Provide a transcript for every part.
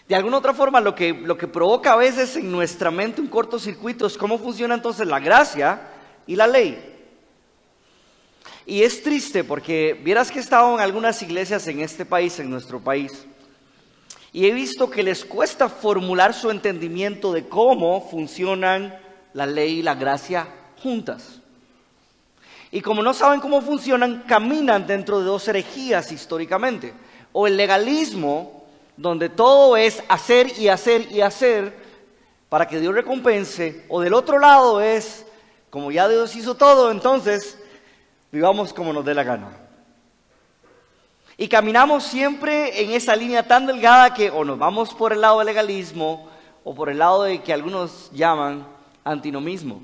De alguna otra forma, lo que provoca a veces en nuestra mente un cortocircuito es cómo funciona entonces la gracia y la ley. Y es triste porque vieras que he estado en algunas iglesias en este país, en nuestro país, y he visto que les cuesta formular su entendimiento de cómo funcionan la ley y la gracia juntas. Y como no saben cómo funcionan, caminan dentro de dos herejías históricamente. O el legalismo, donde todo es hacer y hacer y hacer para que Dios recompense. O del otro lado es, como ya Dios hizo todo, entonces vivamos como nos dé la gana. Y caminamos siempre en esa línea tan delgada que o nos vamos por el lado del legalismo o por el lado de que algunos llaman antinomismo.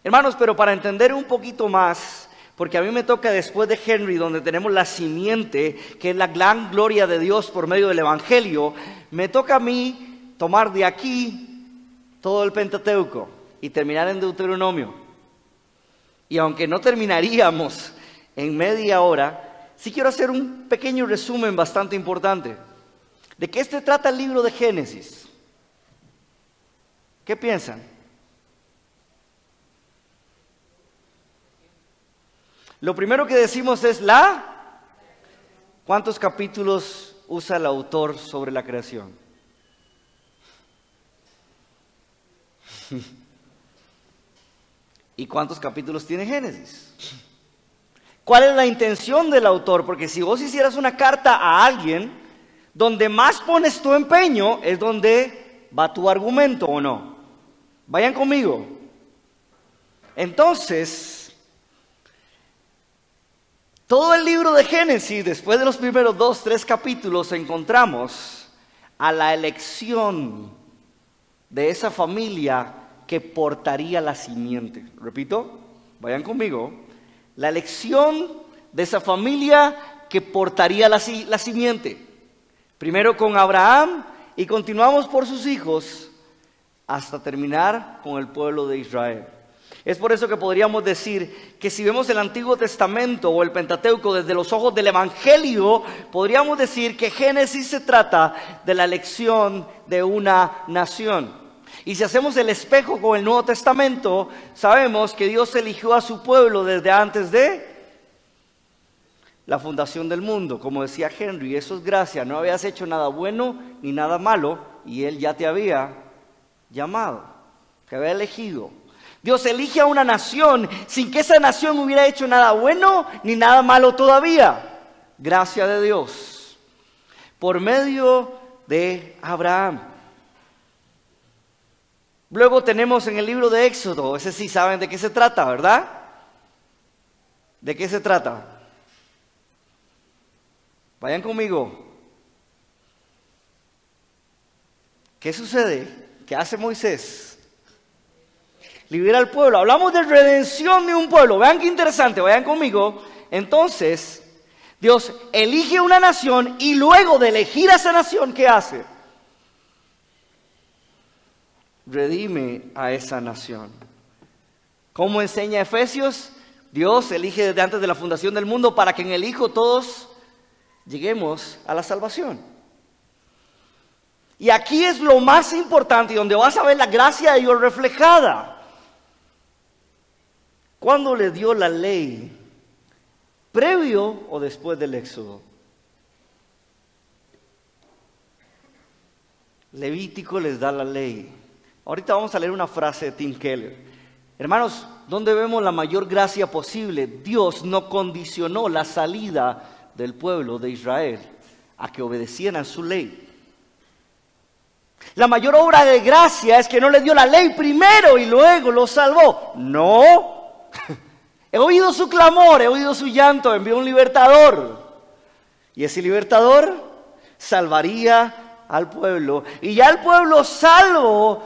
Hermanos, pero para entender un poquito más, porque a mí me toca después de Henry, donde tenemos la simiente, que es la gran gloria de Dios por medio del Evangelio, me toca a mí tomar de aquí todo el Pentateuco y terminar en Deuteronomio. Y aunque no terminaríamos en media hora, sí quiero hacer un pequeño resumen bastante importante. ¿De qué se trata el libro de Génesis? ¿Qué piensan? Lo primero que decimos es ¿Cuántos capítulos usa el autor sobre la creación? ¿Y cuántos capítulos tiene Génesis? ¿Cuál es la intención del autor? Porque si vos hicieras una carta a alguien, donde más pones tu empeño es donde va tu argumento, ¿o no? Vayan conmigo. Entonces, todo el libro de Génesis, después de los primeros 2, 3 capítulos, encontramos a la elección de esa familia que portaría la simiente. Repito, vayan conmigo. La elección de esa familia que portaría la simiente. Primero con Abraham y continuamos por sus hijos hasta terminar con el pueblo de Israel. Es por eso que podríamos decir que si vemos el Antiguo Testamento o el Pentateuco desde los ojos del Evangelio, podríamos decir que Génesis se trata de la elección de una nación. Y si hacemos el espejo con el Nuevo Testamento, sabemos que Dios eligió a su pueblo desde antes de la fundación del mundo. Como decía Henry, eso es gracia, no habías hecho nada bueno ni nada malo y Él ya te había llamado, te había elegido. Dios elige a una nación sin que esa nación hubiera hecho nada bueno ni nada malo todavía. Gracia de Dios, por medio de Abraham. Luego tenemos en el libro de Éxodo, ese sí saben de qué se trata, ¿verdad? ¿De qué se trata? Vayan conmigo. ¿Qué sucede? ¿Qué hace Moisés? Libera al pueblo. Hablamos de redención de un pueblo. Vean qué interesante, vayan conmigo. Entonces, Dios elige una nación y luego de elegir a esa nación, ¿qué hace? Redime a esa nación. ¿Cómo enseña Efesios? Dios elige desde antes de la fundación del mundo para que en el Hijo todos lleguemos a la salvación. Y aquí es lo más importante y donde vas a ver la gracia de Dios reflejada. ¿Cuándo le dio la ley? ¿Previo o después del Éxodo? Levítico les da la ley. Ahorita vamos a leer una frase de Tim Keller. Hermanos, ¿dónde vemos la mayor gracia posible? Dios no condicionó la salida del pueblo de Israel a que obedecieran su ley. La mayor obra de gracia es que no le dio la ley primero y luego lo salvó. No. He oído su clamor, he oído su llanto, envió un libertador. Y ese libertador salvaría al pueblo. Y ya el pueblo salvo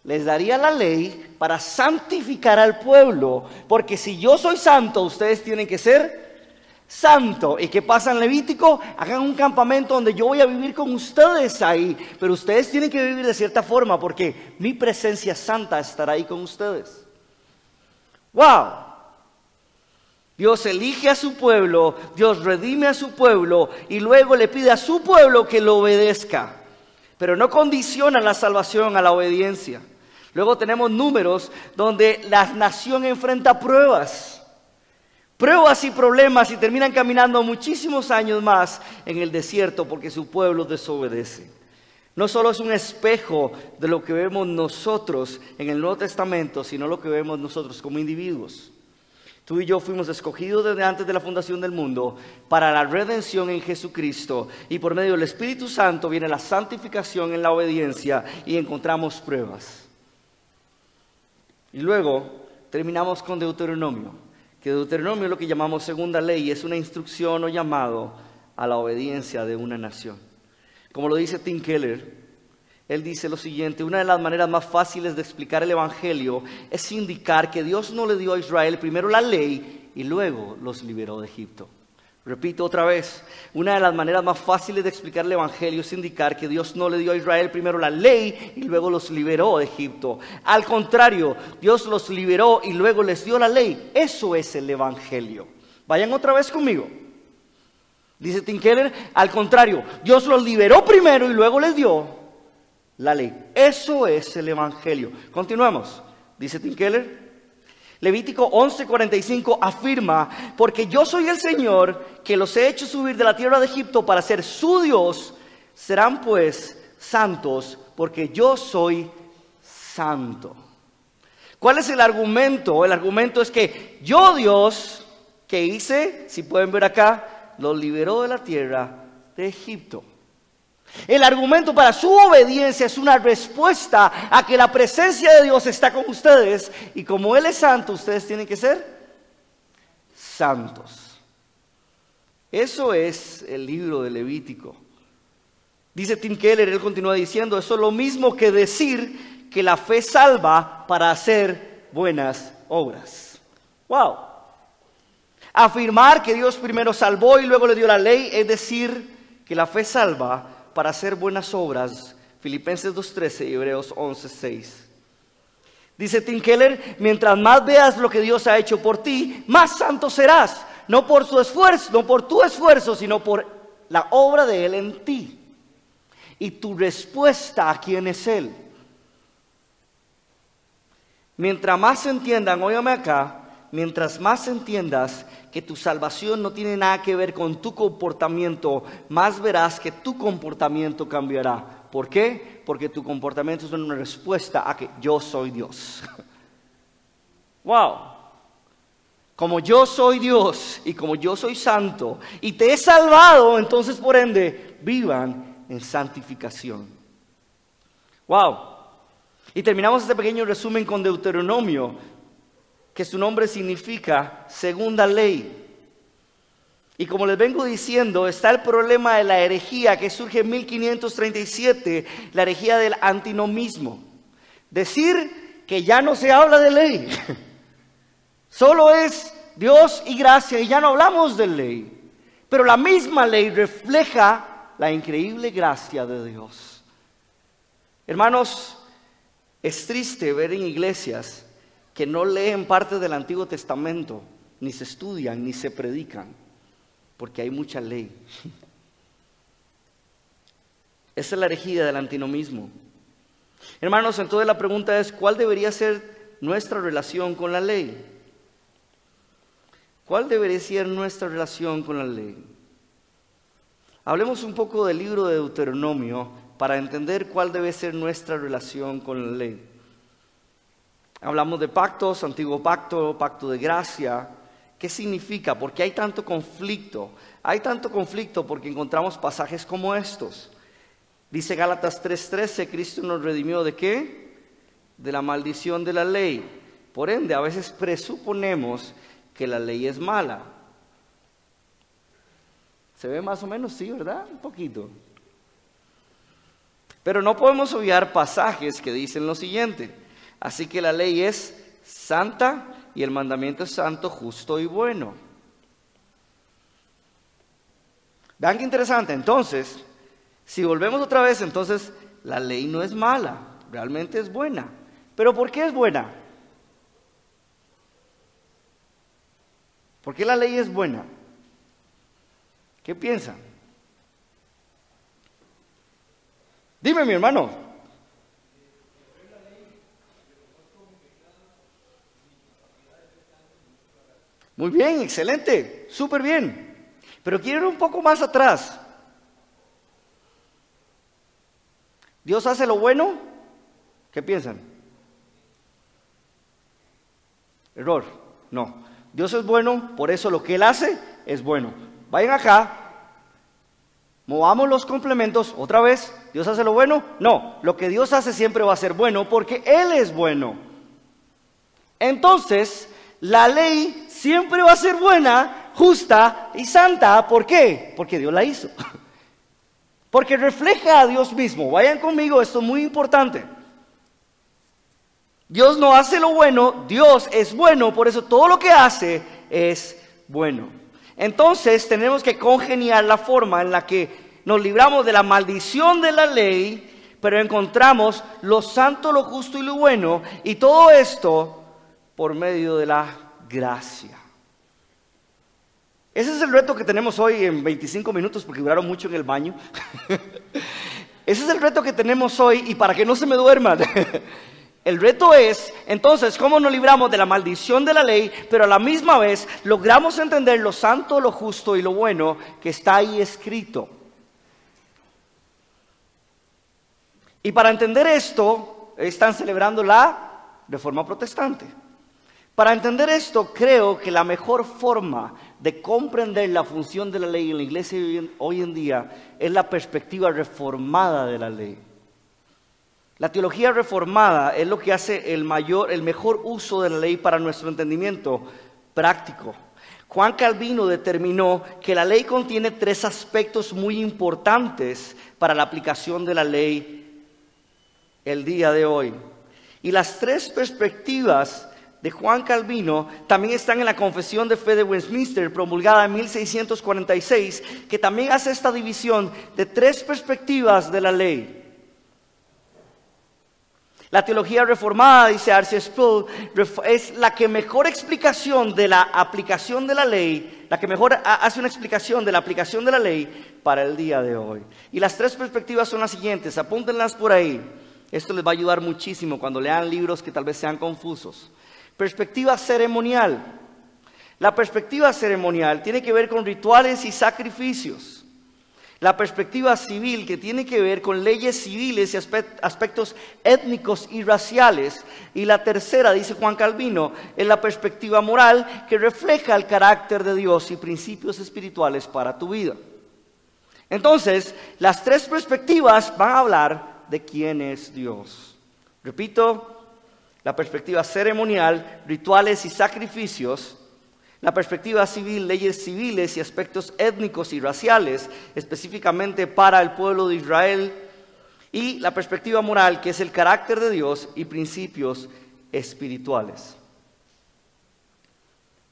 les daría la ley para santificar al pueblo. Porque si yo soy santo, ustedes tienen que ser santo. ¿Y qué pasa en Levítico? Hagan un campamento donde yo voy a vivir con ustedes ahí. Pero ustedes tienen que vivir de cierta forma porque mi presencia santa estará ahí con ustedes. ¡Wow! Dios elige a su pueblo, Dios redime a su pueblo y luego le pide a su pueblo que lo obedezca. Pero no condiciona la salvación a la obediencia. Luego tenemos Números donde la nación enfrenta pruebas y problemas y terminan caminando muchísimos años más en el desierto porque su pueblo desobedece. No solo es un espejo de lo que vemos nosotros en el Nuevo Testamento, sino lo que vemos nosotros como individuos. Tú y yo fuimos escogidos desde antes de la fundación del mundo para la redención en Jesucristo, y por medio del Espíritu Santo viene la santificación en la obediencia y encontramos pruebas. Y luego terminamos con Deuteronomio, que Deuteronomio es lo que llamamos segunda ley, es una instrucción o llamado a la obediencia de una nación. Como lo dice Tim Keller, él dice lo siguiente: una de las maneras más fáciles de explicar el Evangelio es indicar que Dios no le dio a Israel primero la ley y luego los liberó de Egipto. Repito otra vez, una de las maneras más fáciles de explicar el Evangelio es indicar que Dios no le dio a Israel primero la ley y luego los liberó de Egipto. Al contrario, Dios los liberó y luego les dio la ley. Eso es el Evangelio. Vayan otra vez conmigo. Dice Tim Keller, al contrario, Dios los liberó primero y luego les dio la ley. Eso es el Evangelio. Continuamos. Dice Tim Keller, Levítico 11:45 afirma: porque yo soy el Señor que los he hecho subir de la tierra de Egipto para ser su Dios, serán pues santos porque yo soy santo. ¿Cuál es el argumento? El argumento es que yo, Dios, ¿qué hice? Si pueden ver acá, los liberó de la tierra de Egipto. El argumento para su obediencia es una respuesta a que la presencia de Dios está con ustedes y como Él es santo, ustedes tienen que ser santos. Eso es el libro de Levítico. Dice Tim Keller, él continúa diciendo, eso es lo mismo que decir que la fe salva para hacer buenas obras. ¡Wow! Afirmar que Dios primero salvó y luego le dio la ley es decir que la fe salva para hacer buenas obras. Filipenses 2:13 y Hebreos 11:6. Dice Tim Keller, mientras más veas lo que Dios ha hecho por ti, más santo serás. No por tu esfuerzo, sino por la obra de Él en ti. Y tu respuesta a quién es Él. Mientras más entiendan, óyame acá, mientras más entiendas que tu salvación no tiene nada que ver con tu comportamiento, más verás que tu comportamiento cambiará. ¿Por qué? Porque tu comportamiento es una respuesta a que yo soy Dios. ¡Wow! Como yo soy Dios y como yo soy santo y te he salvado, entonces por ende vivan en santificación. ¡Wow! Y terminamos este pequeño resumen con Deuteronomio, que su nombre significa segunda ley. Y como les vengo diciendo, está el problema de la herejía que surge en 1537, la herejía del antinomismo. Decir que ya no se habla de ley, solo es Dios y gracia y ya no hablamos de ley. Pero la misma ley refleja la increíble gracia de Dios. Hermanos, es triste ver en iglesias que no leen parte del Antiguo Testamento, ni se estudian, ni se predican, porque hay mucha ley. Esa es la herejía del antinomismo. Hermanos, entonces la pregunta es, ¿cuál debería ser nuestra relación con la ley? ¿Cuál debería ser nuestra relación con la ley? Hablemos un poco del libro de Deuteronomio para entender cuál debe ser nuestra relación con la ley. Hablamos de pactos, antiguo pacto, pacto de gracia. ¿Qué significa? ¿Por qué hay tanto conflicto? Hay tanto conflicto porque encontramos pasajes como estos. Dice Gálatas 3:13, Cristo nos redimió ¿de qué? De la maldición de la ley. Por ende, a veces presuponemos que la ley es mala. ¿Se ve más o menos? Sí, ¿verdad? Un poquito. Pero no podemos obviar pasajes que dicen lo siguiente. Así que la ley es santa y el mandamiento es santo, justo y bueno. Vean qué interesante. Entonces, si volvemos otra vez, entonces la ley no es mala, realmente es buena. ¿Pero por qué es buena? ¿Por qué la ley es buena? ¿Qué piensan? Dime, mi hermano. Muy bien, excelente, súper bien. Pero quiero ir un poco más atrás. ¿Dios hace lo bueno? ¿Qué piensan? Error, no. Dios es bueno, por eso lo que Él hace es bueno. Vayan acá, movamos los complementos, otra vez. ¿Dios hace lo bueno? No, lo que Dios hace siempre va a ser bueno porque Él es bueno. Entonces, la ley siempre va a ser buena, justa y santa. ¿Por qué? Porque Dios la hizo. Porque refleja a Dios mismo. Vayan conmigo, esto es muy importante. Dios no hace lo bueno, Dios es bueno, por eso todo lo que hace es bueno. Entonces tenemos que congeniar la forma en la que nos libramos de la maldición de la ley, pero encontramos lo santo, lo justo y lo bueno, y todo esto por medio de la gracia. Ese es el reto que tenemos hoy en 25 minutos, porque duraron mucho en el baño. Ese es el reto que tenemos hoy, y para que no se me duerman. El reto es, entonces, cómo nos libramos de la maldición de la ley, pero a la misma vez logramos entender lo santo, lo justo y lo bueno que está ahí escrito. Y para entender esto, están celebrando la Reforma Protestante. Para entender esto, creo que la mejor forma de comprender la función de la ley en la iglesia hoy en día es la perspectiva reformada de la ley. La teología reformada es lo que hace el mejor uso de la ley para nuestro entendimiento práctico. Juan Calvino determinó que la ley contiene 3 aspectos muy importantes para la aplicación de la ley el día de hoy. Y las 3 perspectivas de Juan Calvino también están en la Confesión de Fe de Westminster, promulgada en 1646, que también hace esta división de 3 perspectivas de la ley. La teología reformada, dice R.C. Sproul, es la que mejor explicación de la aplicación de la ley, la que mejor hace una explicación de la aplicación de la ley para el día de hoy. Y las 3 perspectivas son las siguientes, apúntenlas por ahí. Esto les va a ayudar muchísimo cuando lean libros que tal vez sean confusos. Perspectiva ceremonial. La perspectiva ceremonial tiene que ver con rituales y sacrificios. La perspectiva civil, que tiene que ver con leyes civiles y aspectos étnicos y raciales. Y la tercera, dice Juan Calvino, es la perspectiva moral, que refleja el carácter de Dios y principios espirituales para tu vida. Entonces, las 3 perspectivas van a hablar de quién es Dios. Repito, la perspectiva ceremonial, rituales y sacrificios. La perspectiva civil, leyes civiles y aspectos étnicos y raciales, específicamente para el pueblo de Israel. Y la perspectiva moral, que es el carácter de Dios y principios espirituales.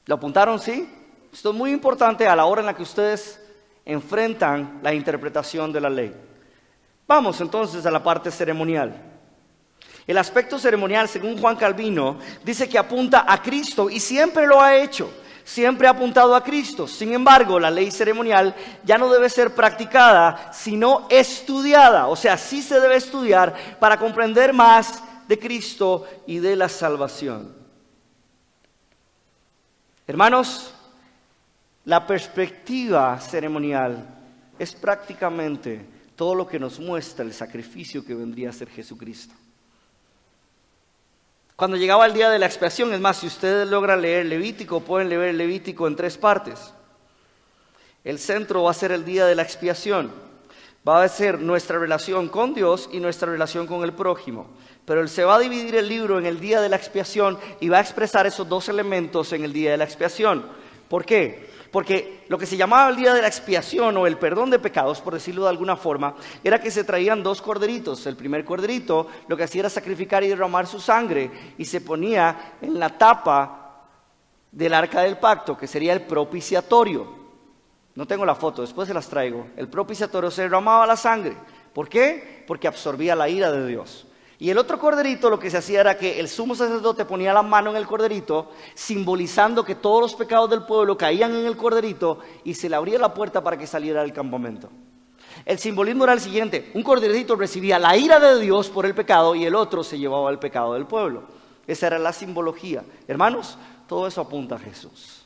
¿Lo apuntaron? ¿Sí? Esto es muy importante a la hora en la que ustedes enfrentan la interpretación de la ley. Vamos entonces a la parte ceremonial. El aspecto ceremonial, según Juan Calvino, dice que apunta a Cristo y siempre lo ha hecho. Siempre ha apuntado a Cristo. Sin embargo, la ley ceremonial ya no debe ser practicada, sino estudiada. O sea, sí se debe estudiar para comprender más de Cristo y de la salvación. Hermanos, la perspectiva ceremonial es prácticamente todo lo que nos muestra el sacrificio que vendría a ser Jesucristo. Cuando llegaba el día de la expiación, es más, si ustedes logran leer Levítico, pueden leer Levítico en 3 partes. El centro va a ser el día de la expiación. Va a ser nuestra relación con Dios y nuestra relación con el prójimo. Pero Él se va a dividir el libro en el día de la expiación y va a expresar esos 2 elementos en el día de la expiación. ¿Por qué? Porque lo que se llamaba el día de la expiación o el perdón de pecados, por decirlo de alguna forma, era que se traían 2 corderitos. El primer corderito lo que hacía era sacrificar y derramar su sangre y se ponía en la tapa del arca del pacto, que sería el propiciatorio. No tengo la foto, después se las traigo. El propiciatorio se derramaba la sangre. ¿Por qué? Porque absorbía la ira de Dios. Y el otro corderito lo que se hacía era que el sumo sacerdote ponía la mano en el corderito, simbolizando que todos los pecados del pueblo caían en el corderito y se le abría la puerta para que saliera del campamento. El simbolismo era el siguiente: un corderito recibía la ira de Dios por el pecado y el otro se llevaba el pecado del pueblo. Esa era la simbología. Hermanos, todo eso apunta a Jesús.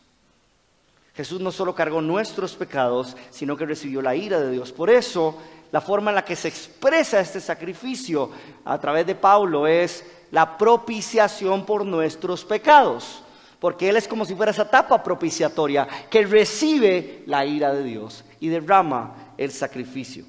Jesús no solo cargó nuestros pecados, sino que recibió la ira de Dios. Por eso, la forma en la que se expresa este sacrificio a través de Pablo es la propiciación por nuestros pecados. Porque Él es como si fuera esa tapa propiciatoria que recibe la ira de Dios y derrama el sacrificio.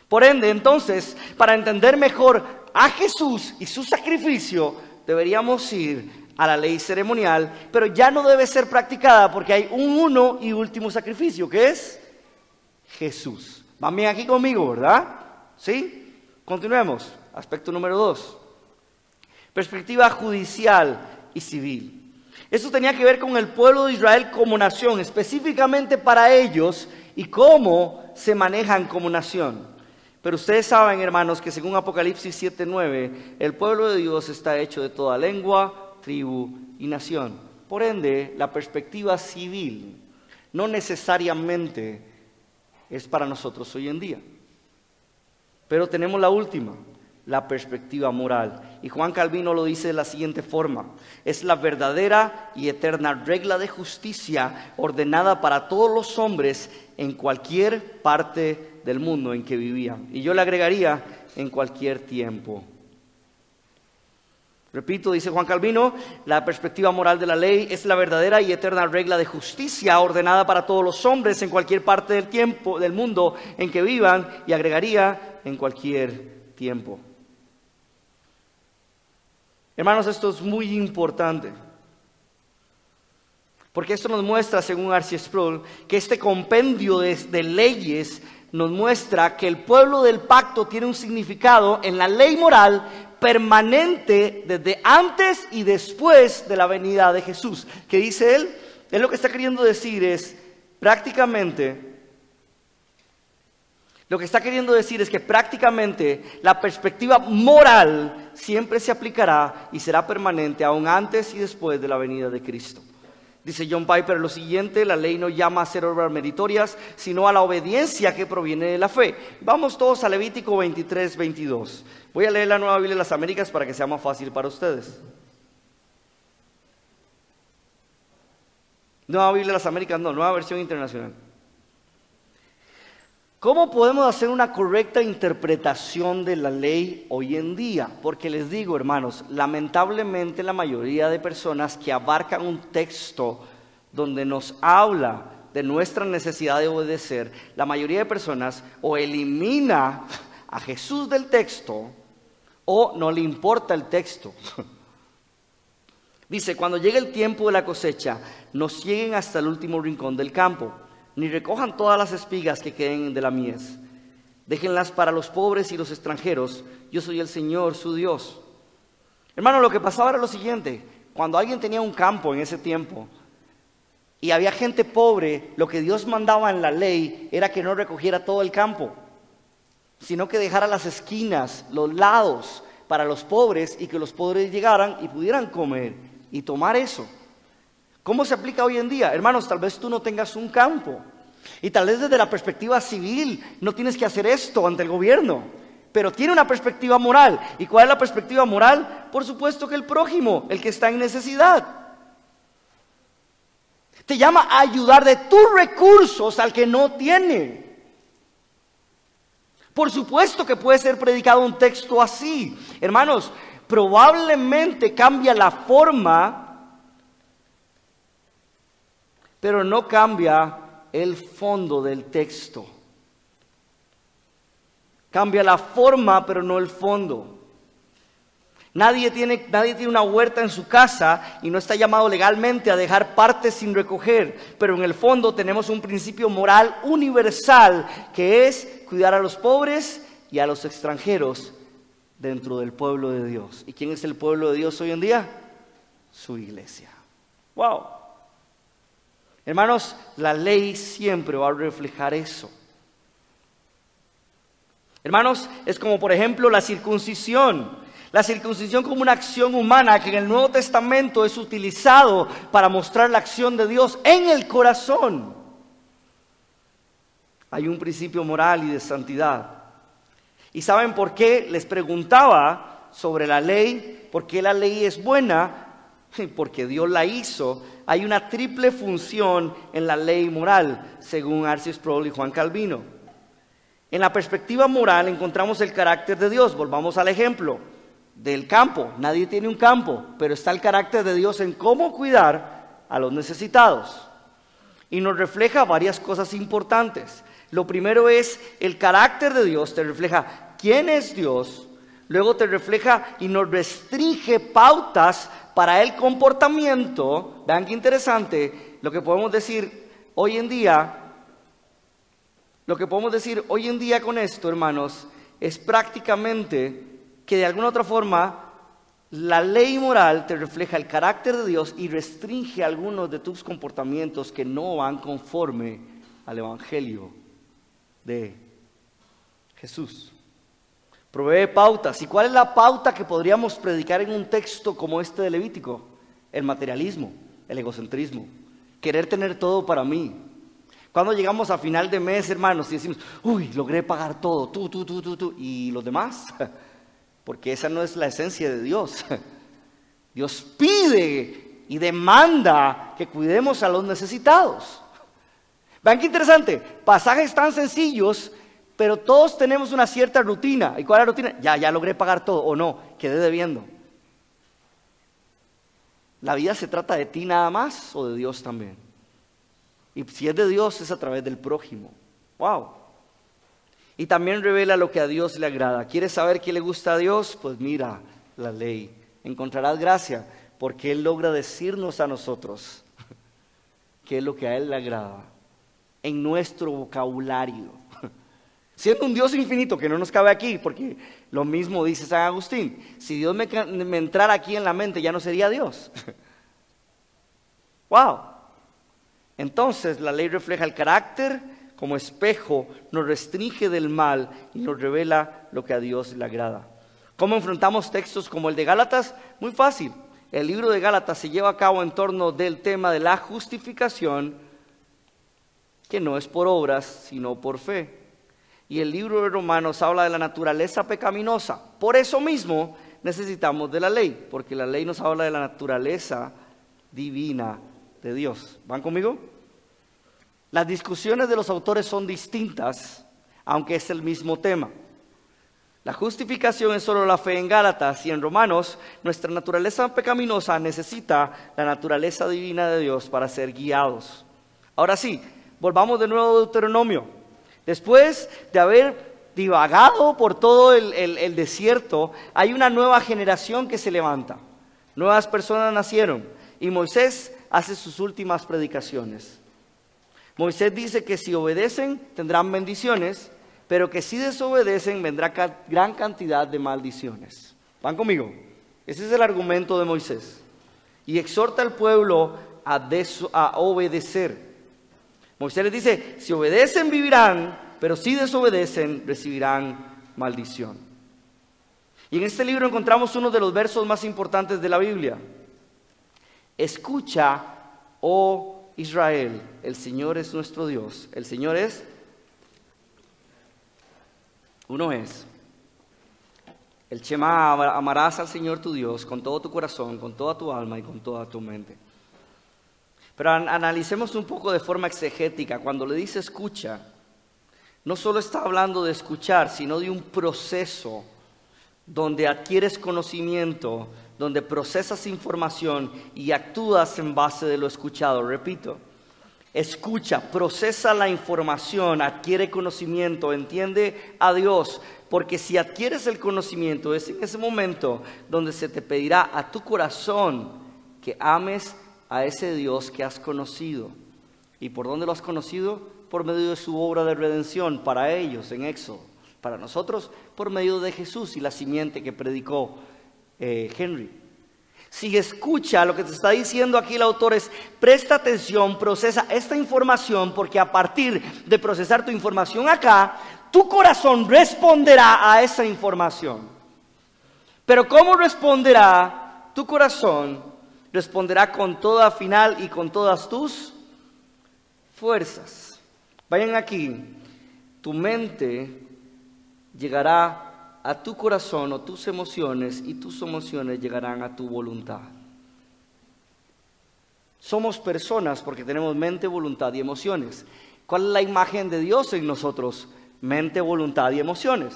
Por ende, entonces, para entender mejor a Jesús y su sacrificio, deberíamos ir a la ley ceremonial, pero ya no debe ser practicada porque hay un uno y último sacrificio, que es Jesús. ¿Van bien aquí conmigo, verdad? ¿Sí? Continuemos. Aspecto número 2. Perspectiva judicial y civil. Esto tenía que ver con el pueblo de Israel como nación, específicamente para ellos y cómo se manejan como nación. Pero ustedes saben, hermanos, que según Apocalipsis 7:9, el pueblo de Dios está hecho de toda lengua, tribu y nación. Por ende, la perspectiva civil no necesariamente es para nosotros hoy en día. Pero tenemos la última, la perspectiva moral. Y Juan Calvino lo dice de la siguiente forma: es la verdadera y eterna regla de justicia ordenada para todos los hombres en cualquier parte del mundo en que vivían. Y yo le agregaría, en cualquier tiempo. Repito, dice Juan Calvino, la perspectiva moral de la ley es la verdadera y eterna regla de justicia ordenada para todos los hombres en cualquier parte del tiempo, del mundo en que vivan, y agregaría, en cualquier tiempo. Hermanos, esto es muy importante, porque esto nos muestra, según R.C. Sproul, que este compendio de leyes nos muestra que el pueblo del pacto tiene un significado en la ley moral permanente desde antes y después de la venida de Jesús. ¿Qué dice él? Él lo que está queriendo decir es, lo que está queriendo decir es que prácticamente la perspectiva moral siempre se aplicará y será permanente aún antes y después de la venida de Cristo. Dice John Piper lo siguiente: la ley no llama a hacer obras meritorias, sino a la obediencia que proviene de la fe. Vamos todos a Levítico 23:22. Voy a leer la Nueva Biblia de las Américas para que sea más fácil para ustedes. Nueva Biblia de las Américas, no, Nueva Versión Internacional. ¿Cómo podemos hacer una correcta interpretación de la ley hoy en día? Porque les digo, hermanos, lamentablemente la mayoría de personas que abarcan un texto donde nos habla de nuestra necesidad de obedecer, la mayoría de personas o elimina a Jesús del texto o no le importa el texto. Dice, cuando llegue el tiempo de la cosecha, no lleguen hasta el último rincón del campo, ni recojan todas las espigas que queden de la mies. Déjenlas para los pobres y los extranjeros. Yo soy el Señor, su Dios. Hermano, lo que pasaba era lo siguiente: cuando alguien tenía un campo en ese tiempo y había gente pobre, lo que Dios mandaba en la ley era que no recogiera todo el campo, sino que dejara las esquinas, los lados para los pobres, y que los pobres llegaran y pudieran comer y tomar eso. ¿Cómo se aplica hoy en día? Hermanos, tal vez tú no tengas un campo y tal vez desde la perspectiva civil no tienes que hacer esto ante el gobierno, pero tiene una perspectiva moral. ¿Y cuál es la perspectiva moral? Por supuesto que el prójimo, el que está en necesidad. Te llama a ayudar de tus recursos al que no tiene. Por supuesto que puede ser predicado un texto así. Hermanos, probablemente cambia la forma, pero no cambia el fondo del texto. Cambia la forma, pero no el fondo. Nadie tiene una huerta en su casa y no está llamado legalmente a dejar partes sin recoger, pero en el fondo tenemos un principio moral universal, que es cuidar a los pobres y a los extranjeros dentro del pueblo de Dios. ¿Y quién es el pueblo de Dios hoy en día? Su iglesia. ¡Wow! Hermanos, la ley siempre va a reflejar eso. Hermanos, es como por ejemplo la circuncisión. La circuncisión como una acción humana que en el Nuevo Testamento es utilizado para mostrar la acción de Dios en el corazón. Hay un principio moral y de santidad. ¿Y saben por qué? Les preguntaba sobre la ley, por qué la ley es buena. Porque Dios la hizo. Hay una triple función en la ley moral, según R.C. Sproul y Juan Calvino. En la perspectiva moral encontramos el carácter de Dios. Volvamos al ejemplo del campo. Nadie tiene un campo, pero está el carácter de Dios en cómo cuidar a los necesitados. Y nos refleja varias cosas importantes. Lo primero es el carácter de Dios, te refleja quién es Dios. Luego te refleja y nos restringe pautas para el comportamiento. Vean qué interesante lo que podemos decir hoy en día. Lo que podemos decir hoy en día con esto, hermanos, es prácticamente que de alguna otra forma la ley moral te refleja el carácter de Dios y restringe algunos de tus comportamientos que no van conforme al Evangelio de Jesús. Provee pautas. ¿Y cuál es la pauta que podríamos predicar en un texto como este de Levítico? El materialismo, el egocentrismo, querer tener todo para mí. Cuando llegamos a final de mes, hermanos, y decimos, uy, logré pagar todo, tú, ¿y los demás? Porque esa no es la esencia de Dios. Dios pide y demanda que cuidemos a los necesitados. Vean qué interesante, pasajes tan sencillos, pero todos tenemos una cierta rutina. ¿Y cuál es la rutina? Ya logré pagar todo, o no, quedé debiendo. ¿La vida se trata de ti nada más o de Dios también? Y si es de Dios, es a través del prójimo. ¡Wow! Y también revela lo que a Dios le agrada. ¿Quieres saber qué le gusta a Dios? Pues mira la ley. Encontrarás gracia, porque Él logra decirnos a nosotros qué es lo que a Él le agrada en nuestro vocabulario. Siendo un Dios infinito, que no nos cabe aquí, porque lo mismo dice San Agustín, si Dios me entrara aquí en la mente, ya no sería Dios. ¡Wow! Entonces la ley refleja el carácter como espejo, nos restringe del mal y nos revela lo que a Dios le agrada. ¿Cómo enfrentamos textos como el de Gálatas? Muy fácil. El libro de Gálatas se lleva a cabo en torno del tema de la justificación, que no es por obras, sino por fe. Y el libro de Romanos habla de la naturaleza pecaminosa. Por eso mismo necesitamos de la ley, porque la ley nos habla de la naturaleza divina de Dios. ¿Van conmigo? Las discusiones de los autores son distintas, aunque es el mismo tema. La justificación es solo la fe en Gálatas, y en Romanos nuestra naturaleza pecaminosa necesita la naturaleza divina de Dios para ser guiados. Ahora sí, volvamos de nuevo a Deuteronomio. Después de haber divagado por todo el desierto, hay una nueva generación que se levanta. Nuevas personas nacieron y Moisés hace sus últimas predicaciones. Moisés dice que si obedecen tendrán bendiciones, pero que si desobedecen vendrá gran cantidad de maldiciones. ¿Van conmigo? Ese es el argumento de Moisés. Y exhorta al pueblo a obedecer. Moisés les dice, si obedecen vivirán, pero si desobedecen recibirán maldición. Y en este libro encontramos uno de los versos más importantes de la Biblia. Escucha, oh Israel, el Señor es nuestro Dios. El Señor es, uno es. El Shema, amarás al Señor tu Dios con todo tu corazón, con toda tu alma y con toda tu mente. Pero analicemos un poco de forma exegética. Cuando le dice escucha, no solo está hablando de escuchar, sino de un proceso donde adquieres conocimiento, donde procesas información y actúas en base de lo escuchado. Repito, escucha, procesa la información, adquiere conocimiento, entiende a Dios, porque si adquieres el conocimiento es en ese momento donde se te pedirá a tu corazón que ames a ese Dios que has conocido. ¿Y por dónde lo has conocido? Por medio de su obra de redención para ellos en Éxodo. Para nosotros, por medio de Jesús y la simiente que predicó Henry. Si escucha, lo que te está diciendo aquí el autor es, presta atención, procesa esta información, porque a partir de procesar tu información acá, tu corazón responderá a esa información. Pero ¿cómo responderá tu corazón? Responderá con toda final y con todas tus fuerzas. Vayan aquí. Tu mente llegará a tu corazón o tus emociones, y tus emociones llegarán a tu voluntad. Somos personas porque tenemos mente, voluntad y emociones. ¿Cuál es la imagen de Dios en nosotros? Mente, voluntad y emociones.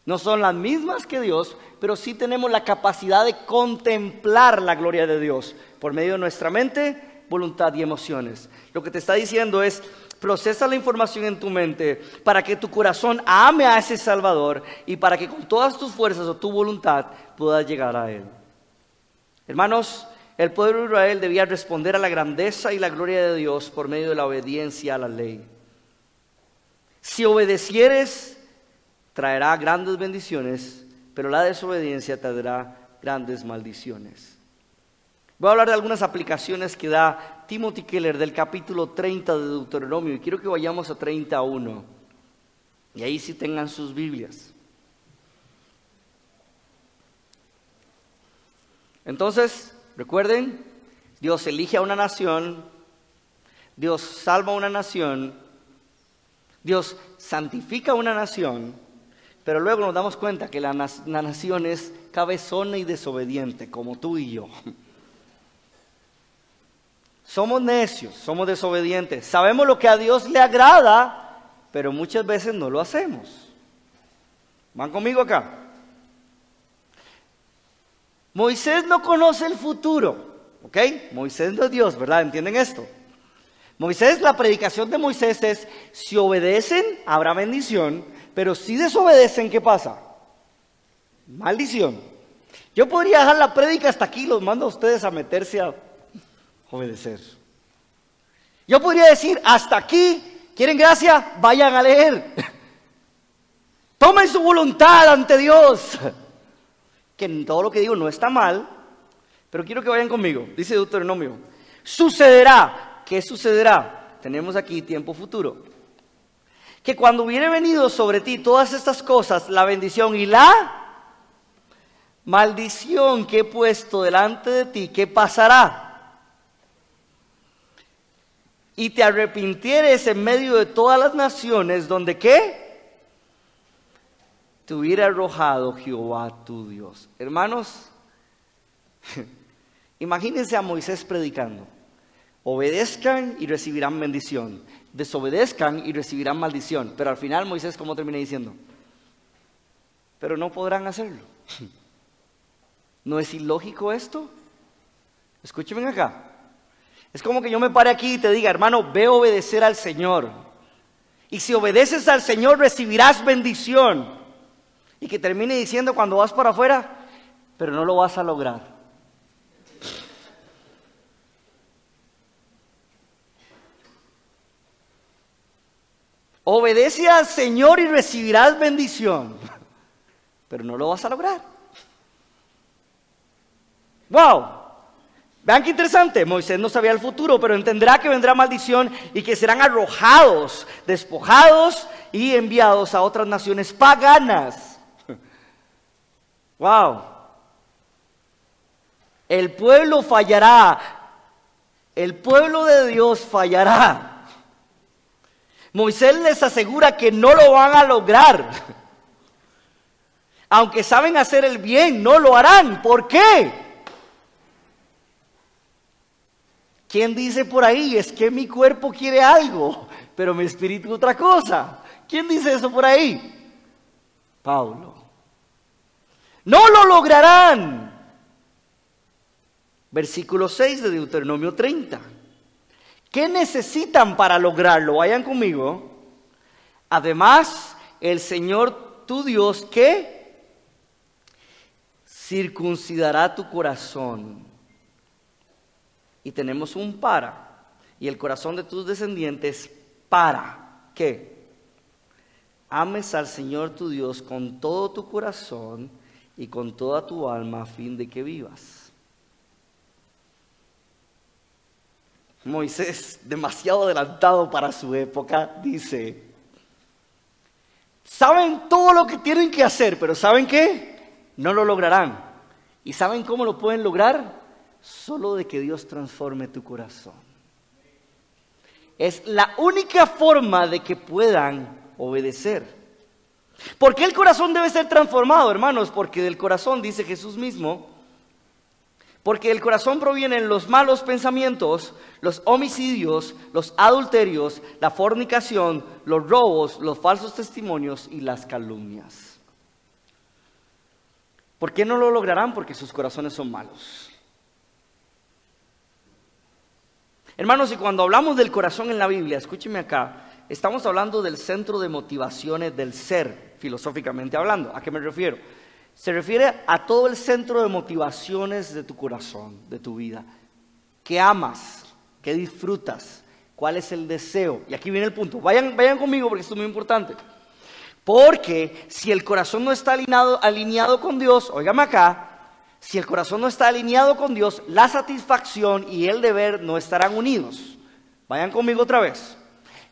No son las mismas que Dios, pero sí tenemos la capacidad de contemplar la gloria de Dios por medio de nuestra mente, voluntad y emociones. Lo que te está diciendo es: procesa la información en tu mente para que tu corazón ame a ese Salvador y para que con todas tus fuerzas o tu voluntad puedas llegar a Él. Hermanos, el pueblo de Israel debía responder a la grandeza y la gloria de Dios por medio de la obediencia a la ley. Si obedecieres, traerá grandes bendiciones, pero la desobediencia traerá grandes maldiciones. Voy a hablar de algunas aplicaciones que da Timothy Keller del capítulo 30 de Deuteronomio, y quiero que vayamos a 31, y ahí sí tengan sus Biblias. Entonces, recuerden, Dios elige a una nación, Dios salva a una nación, Dios santifica a una nación, pero luego nos damos cuenta que la nación es cabezona y desobediente, como tú y yo. Somos necios, somos desobedientes, sabemos lo que a Dios le agrada, pero muchas veces no lo hacemos. ¿Van conmigo acá? Moisés no conoce el futuro, ¿ok? Moisés no es Dios, ¿verdad? ¿Entienden esto? Moisés, la predicación de Moisés es: si obedecen, habrá bendición, pero si desobedecen, ¿qué pasa? Maldición. Yo podría dejar la prédica hasta aquí, los mando a ustedes a meterse a obedecer. Yo podría decir: hasta aquí, ¿quieren gracia? Vayan a leer. Tomen su voluntad ante Dios. Que en todo lo que digo no está mal, pero quiero que vayan conmigo. Dice Deuteronomio: sucederá. ¿Qué sucederá? Tenemos aquí tiempo futuro. Que cuando hubiere venido sobre ti todas estas cosas, la bendición y la maldición que he puesto delante de ti, ¿qué pasará? Y te arrepintieres en medio de todas las naciones donde ¿qué? Te hubiera arrojado Jehová tu Dios. Hermanos, imagínense a Moisés predicando: obedezcan y recibirán bendición, desobedezcan y recibirán maldición. Pero al final Moisés, ¿cómo termina diciendo? Pero no podrán hacerlo. ¿No es ilógico esto? Escúchenme acá. Es como que yo me pare aquí y te diga: hermano, ve a obedecer al Señor, y si obedeces al Señor recibirás bendición. Y que termine diciendo cuando vas para afuera: pero no lo vas a lograr. Obedece al Señor y recibirás bendición, pero no lo vas a lograr. ¡Wow! Vean qué interesante. Moisés no sabía el futuro, pero entenderá que vendrá maldición y que serán arrojados, despojados y enviados a otras naciones paganas. ¡Wow! El pueblo fallará. El pueblo de Dios fallará. Moisés les asegura que no lo van a lograr. Aunque saben hacer el bien, no lo harán. ¿Por qué? ¿Quién dice por ahí? Es que mi cuerpo quiere algo, pero mi espíritu otra cosa. ¿Quién dice eso por ahí? Pablo. No lo lograrán. Versículo 6 de Deuteronomio 30. ¿Qué necesitan para lograrlo? Vayan conmigo. Además, el Señor tu Dios, ¿qué? Circuncidará tu corazón. Y tenemos un para. Y el corazón de tus descendientes para. ¿Qué? Ames al Señor tu Dios con todo tu corazón y con toda tu alma, a fin de que vivas. Moisés, demasiado adelantado para su época, dice: saben todo lo que tienen que hacer, pero ¿saben qué? no lo lograrán. ¿Y saben cómo lo pueden lograr? Solo de que Dios transforme tu corazón. Es la única forma de que puedan obedecer. ¿Por qué el corazón debe ser transformado, hermanos? Porque del corazón, dice Jesús mismo, porque del corazón provienen los malos pensamientos, los homicidios, los adulterios, la fornicación, los robos, los falsos testimonios y las calumnias. ¿Por qué no lo lograrán? Porque sus corazones son malos. Hermanos, y cuando hablamos del corazón en la Biblia, escúcheme acá, estamos hablando del centro de motivaciones del ser, filosóficamente hablando. ¿A qué me refiero? Se refiere a todo el centro de motivaciones de tu corazón, de tu vida. ¿Qué amas? ¿Qué disfrutas? ¿Cuál es el deseo? Y aquí viene el punto. Vayan conmigo porque esto es muy importante. Porque si el corazón no está alineado con Dios, óigame acá, si el corazón no está alineado con Dios, la satisfacción y el deber no estarán unidos. Vayan conmigo otra vez.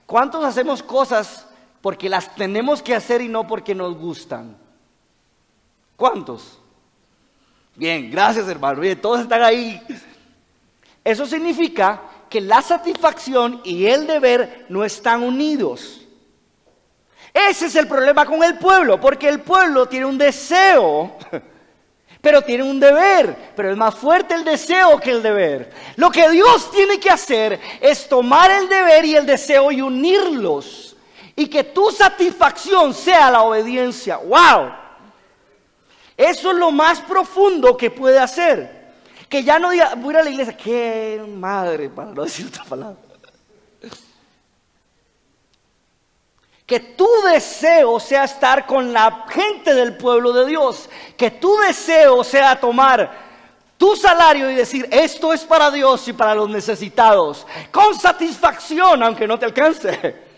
¿Cuántos hacemos cosas porque las tenemos que hacer y no porque nos gustan? ¿Cuántos? Bien, gracias hermano. Bien, todos están ahí. Eso significa que la satisfacción y el deber no están unidos. Ese es el problema con el pueblo, porque el pueblo tiene un deseo, pero tiene un deber, pero es más fuerte el deseo que el deber. Lo que Dios tiene que hacer es tomar el deber y el deseo y unirlos, y que tu satisfacción sea la obediencia. ¡Wow! Eso es lo más profundo que puede hacer. Que ya no diga, voy a ir a la iglesia, qué madre, para no decir otra palabra. Que tu deseo sea estar con la gente del pueblo de Dios. Que tu deseo sea tomar tu salario y decir, esto es para Dios y para los necesitados. Con satisfacción, aunque no te alcance.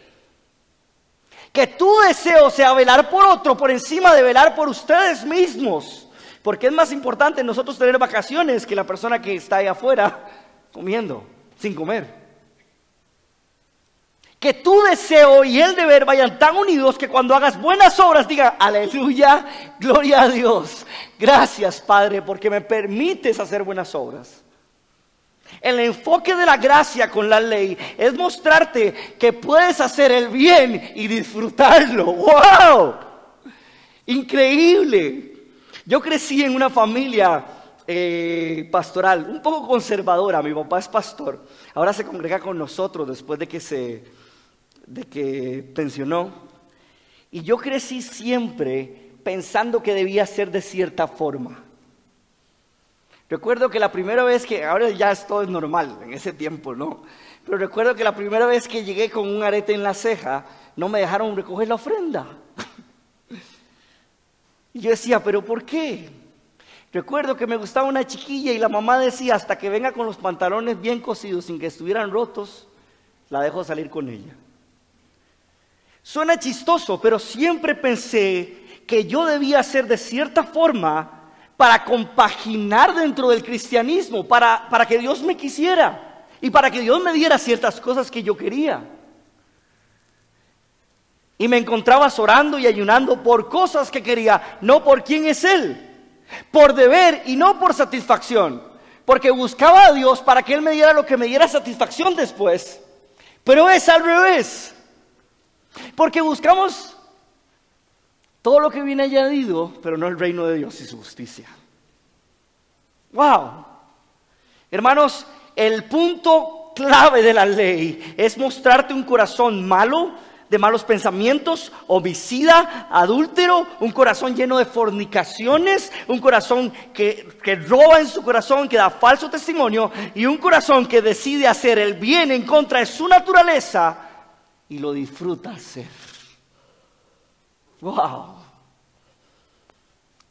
Que tu deseo sea velar por otro por encima de velar por ustedes mismos. Porque es más importante nosotros tener vacaciones que la persona que está ahí afuera comiendo, sin comer. Que tu deseo y el deber vayan tan unidos que cuando hagas buenas obras diga, aleluya, gloria a Dios. Gracias, Padre, porque me permites hacer buenas obras. El enfoque de la gracia con la ley es mostrarte que puedes hacer el bien y disfrutarlo. ¡Wow! Increíble. Yo crecí en una familia pastoral, un poco conservadora. Mi papá es pastor. Ahora se congrega con nosotros después de que pensionó. Y yo crecí siempre pensando que debía ser de cierta forma. Recuerdo que la primera vez que, ahora ya todo es normal, en ese tiempo no, pero recuerdo que la primera vez que llegué con un arete en la ceja, no me dejaron recoger la ofrenda. Y yo decía, ¿pero por qué? Recuerdo que me gustaba una chiquilla y la mamá decía, hasta que venga con los pantalones bien cosidos, sin que estuvieran rotos, la dejo salir con ella. Suena chistoso, pero siempre pensé que yo debía ser de cierta forma para compaginar dentro del cristianismo, para que Dios me quisiera y para que Dios me diera ciertas cosas que yo quería. Y me encontraba orando y ayunando por cosas que quería, no por quién es Él, por deber y no por satisfacción, porque buscaba a Dios para que Él me diera lo que me diera satisfacción después. Pero es al revés, porque buscamos todo lo que viene añadido, pero no el reino de Dios y su justicia. ¡Wow! Hermanos, el punto clave de la ley es mostrarte un corazón malo, de malos pensamientos, homicida, adúltero, un corazón lleno de fornicaciones, un corazón que roba en su corazón, que da falso testimonio, y un corazón que decide hacer el bien en contra de su naturaleza y lo disfruta hacer. ¡Wow!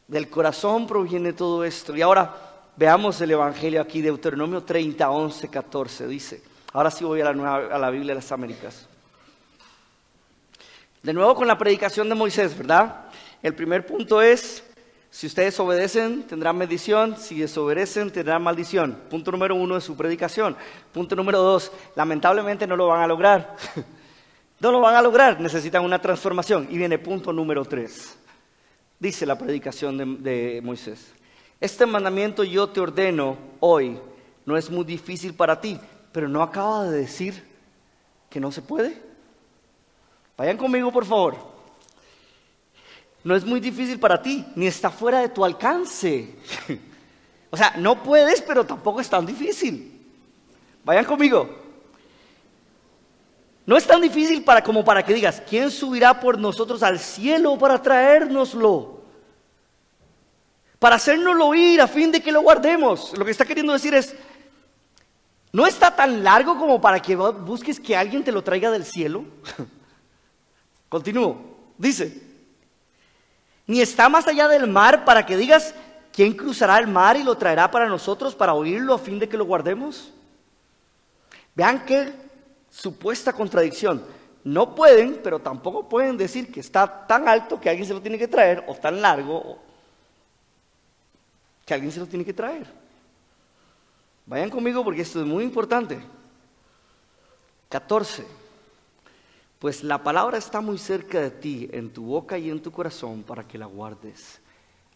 Del corazón proviene todo esto. Y ahora veamos el evangelio aquí, Deuteronomio 30, 11, 14, dice. Ahora sí voy a la Biblia de las Américas. De nuevo con la predicación de Moisés, ¿verdad? El primer punto es, si ustedes obedecen, tendrán bendición. Si desobedecen, tendrán maldición. Punto número 1 de su predicación. Punto número 2, lamentablemente no lo van a lograr. No lo van a lograr, necesitan una transformación. Y viene punto número 3. dice la predicación de Moisés. Este mandamiento yo te ordeno hoy, no es muy difícil para ti, pero no acaba de decir que no se puede. Vayan conmigo, por favor. No es muy difícil para ti, ni está fuera de tu alcance. O sea, no puedes, pero tampoco es tan difícil. Vayan conmigo. No es tan difícil como para que digas, ¿quién subirá por nosotros al cielo para traérnoslo? Para hacérnoslo ir a fin de que lo guardemos. Lo que está queriendo decir es, no está tan largo como para que busques que alguien te lo traiga del cielo. Continúo. Dice, ni está más allá del mar para que digas, ¿quién cruzará el mar y lo traerá para nosotros para oírlo a fin de que lo guardemos? Vean qué supuesta contradicción. No pueden, pero tampoco pueden decir que está tan alto que alguien se lo tiene que traer, o tan largo que alguien se lo tiene que traer. Vayan conmigo porque esto es muy importante. 14. Pues la palabra está muy cerca de ti, en tu boca y en tu corazón, para que la guardes.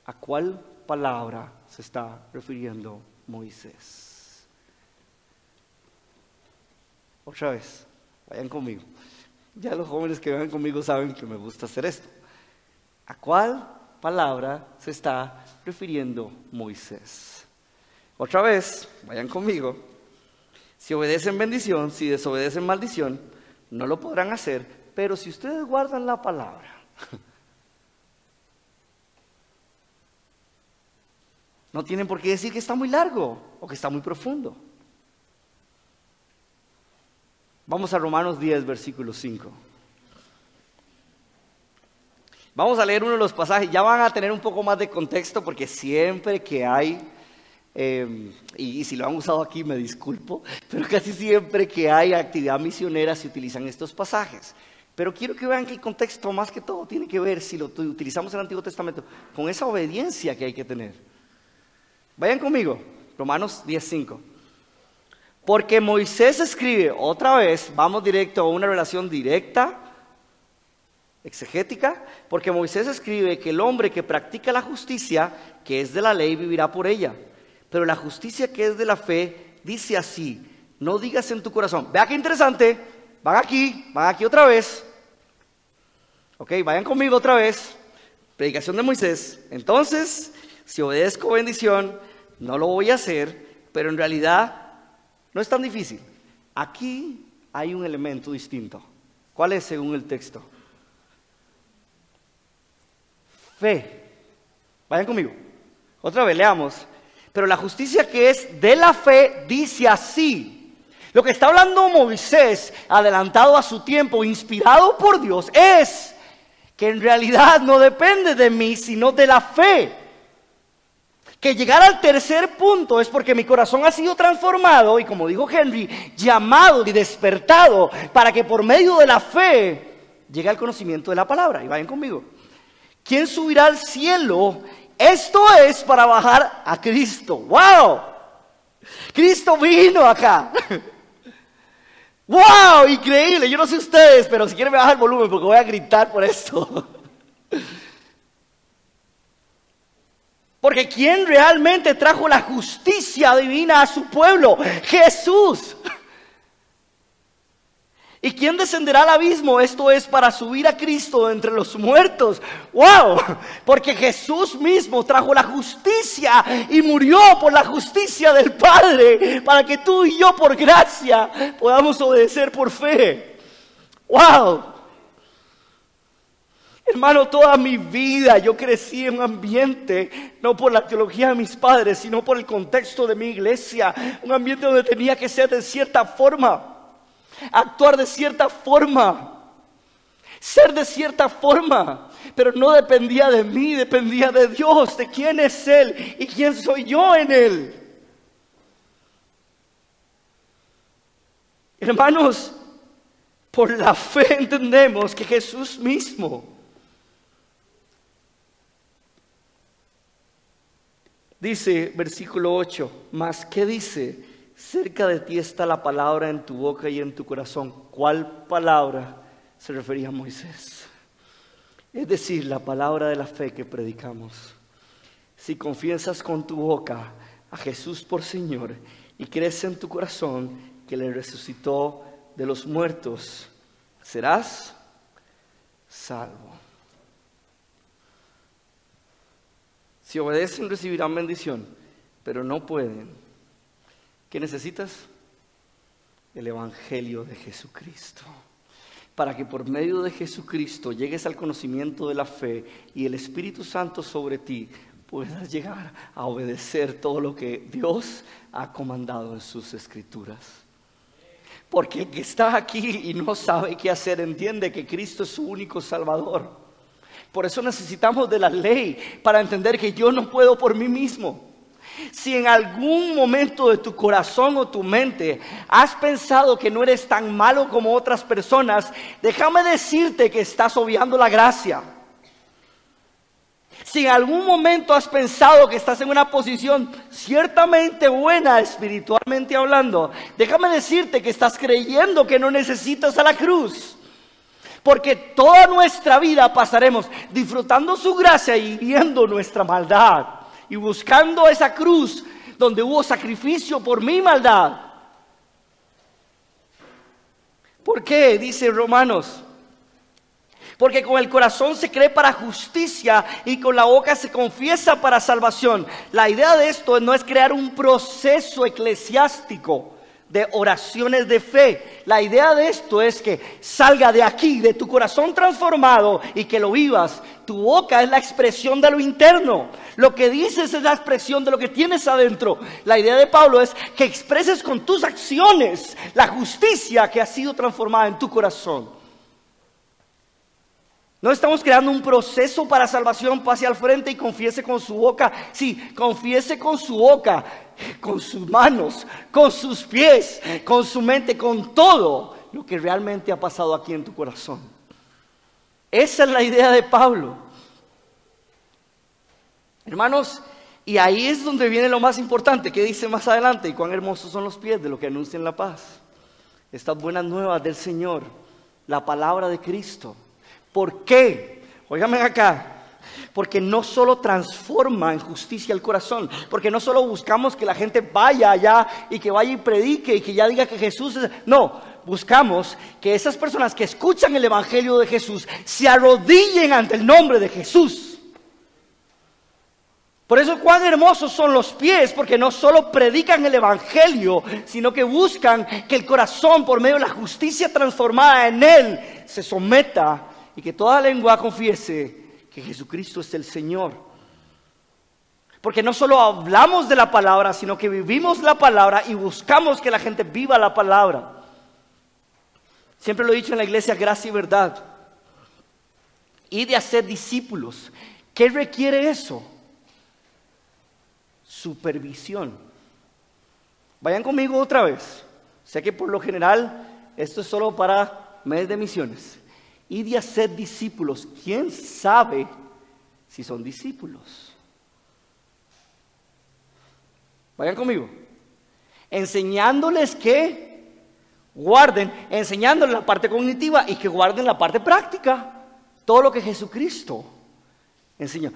¿A cuál palabra se está refiriendo Moisés? Otra vez, vayan conmigo. Ya los jóvenes que vengan conmigo saben que me gusta hacer esto. ¿A cuál palabra se está refiriendo Moisés? Otra vez, vayan conmigo. Si obedecen bendición, si desobedecen maldición, no lo podrán hacer, pero si ustedes guardan la palabra, no tienen por qué decir que está muy largo o que está muy profundo. Vamos a Romanos 10, versículo 5. Vamos a leer uno de los pasajes, ya van a tener un poco más de contexto porque siempre que hay, y si lo han usado aquí me disculpo, pero casi siempre que hay actividad misionera se utilizan estos pasajes. Pero quiero que vean que el contexto más que todo tiene que ver, si lo utilizamos en el Antiguo Testamento, con esa obediencia que hay que tener. Vayan conmigo, Romanos 10:5. Porque Moisés escribe, otra vez, vamos directo a una relación directa, exegética, porque Moisés escribe que el hombre que practica la justicia, que es de la ley, vivirá por ella. Pero la justicia que es de la fe, dice así, no digas en tu corazón. Vea qué interesante, van aquí otra vez. Ok, vayan conmigo otra vez. Predicación de Moisés. Entonces, si obedezco bendición, no lo voy a hacer, pero en realidad no es tan difícil. Aquí hay un elemento distinto. ¿Cuál es según el texto? Fe. Vayan conmigo. Otra vez, leamos. Pero la justicia que es de la fe dice así. Lo que está hablando Moisés, adelantado a su tiempo, inspirado por Dios, es que en realidad no depende de mí, sino de la fe. Que llegar al tercer punto es porque mi corazón ha sido transformado y, como dijo Henry, llamado y despertado para que por medio de la fe llegue al conocimiento de la palabra. Y vayan conmigo. ¿Quién subirá al cielo? Esto es para bajar a Cristo. ¡Wow! Cristo vino acá. ¡Wow! Increíble. Yo no sé ustedes, pero si quieren me baja el volumen porque voy a gritar por esto. Porque ¿quién realmente trajo la justicia divina a su pueblo? Jesús. ¿Y quién descenderá al abismo? Esto es para subir a Cristo de entre los muertos. ¡Wow! Porque Jesús mismo trajo la justicia y murió por la justicia del Padre, para que tú y yo por gracia podamos obedecer por fe. ¡Wow! Hermano, toda mi vida yo crecí en un ambiente, no por la teología de mis padres, sino por el contexto de mi iglesia. Un ambiente donde tenía que ser de cierta forma, actuar de cierta forma, ser de cierta forma. Pero no dependía de mí, dependía de Dios, de quién es Él y quién soy yo en Él. Hermanos, por la fe entendemos que Jesús mismo dice, versículo 8, mas ¿qué dice? Cerca de ti está la palabra en tu boca y en tu corazón. ¿Cuál palabra se refería a Moisés? es decir, la palabra de la fe que predicamos. Si confiesas con tu boca a Jesús por Señor y crees en tu corazón que le resucitó de los muertos, serás salvo. Si obedecen, recibirán bendición, pero no pueden. ¿Qué necesitas? El Evangelio de Jesucristo. Para que por medio de Jesucristo llegues al conocimiento de la fe y el Espíritu Santo sobre ti, puedas llegar a obedecer todo lo que Dios ha comandado en sus Escrituras. Porque el que está aquí y no sabe qué hacer, entiende que Cristo es su único Salvador. Por eso necesitamos de la ley, para entender que yo no puedo por mí mismo. Si en algún momento de tu corazón o tu mente has pensado que no eres tan malo como otras personas, déjame decirte que estás obviando la gracia. Si en algún momento has pensado que estás en una posición ciertamente buena espiritualmente hablando, déjame decirte que estás creyendo que no necesitas a la cruz. Porque toda nuestra vida pasaremos disfrutando su gracia y viendo nuestra maldad. Y buscando esa cruz donde hubo sacrificio por mi maldad. ¿Por qué? Dice Romanos. Porque con el corazón se cree para justicia y con la boca se confiesa para salvación. La idea de esto no es crear un proceso eclesiástico de oraciones de fe. La idea de esto es que salga de aquí, de tu corazón transformado, y que lo vivas. Tu boca es la expresión de lo interno. Lo que dices es la expresión de lo que tienes adentro. La idea de Pablo es que expreses con tus acciones la justicia que ha sido transformada en tu corazón. No estamos creando un proceso para salvación. Pase al frente y confiese con su boca. Sí, confiese con su boca, con sus manos, con sus pies, con su mente, con todo lo que realmente ha pasado aquí en tu corazón. Esa es la idea de Pablo. Hermanos, y ahí es donde viene lo más importante, que dice más adelante: y cuán hermosos son los pies de los que anuncian la paz. Estas buenas nuevas del Señor, la palabra de Cristo. ¿Por qué? Óigame acá. Porque no solo transforma en justicia el corazón, porque no solo buscamos que la gente vaya allá y que vaya y predique y que ya diga que Jesús es... No, buscamos que esas personas que escuchan el Evangelio de Jesús se arrodillen ante el nombre de Jesús. Por eso cuán hermosos son los pies, porque no solo predican el Evangelio, sino que buscan que el corazón, por medio de la justicia transformada en él, se someta y que toda lengua confiese que Jesucristo es el Señor. Porque no solo hablamos de la palabra, sino que vivimos la palabra y buscamos que la gente viva la palabra. Siempre lo he dicho en la iglesia, gracia y verdad. Y de hacer discípulos. ¿Qué requiere eso? Supervisión. Vayan conmigo otra vez. Sé que por lo general esto es solo para mes de misiones. Y de hacer discípulos. ¿Quién sabe si son discípulos? Vayan conmigo. Enseñándoles que guarden, enseñándoles la parte cognitiva y que guarden la parte práctica. Todo lo que Jesucristo enseñó.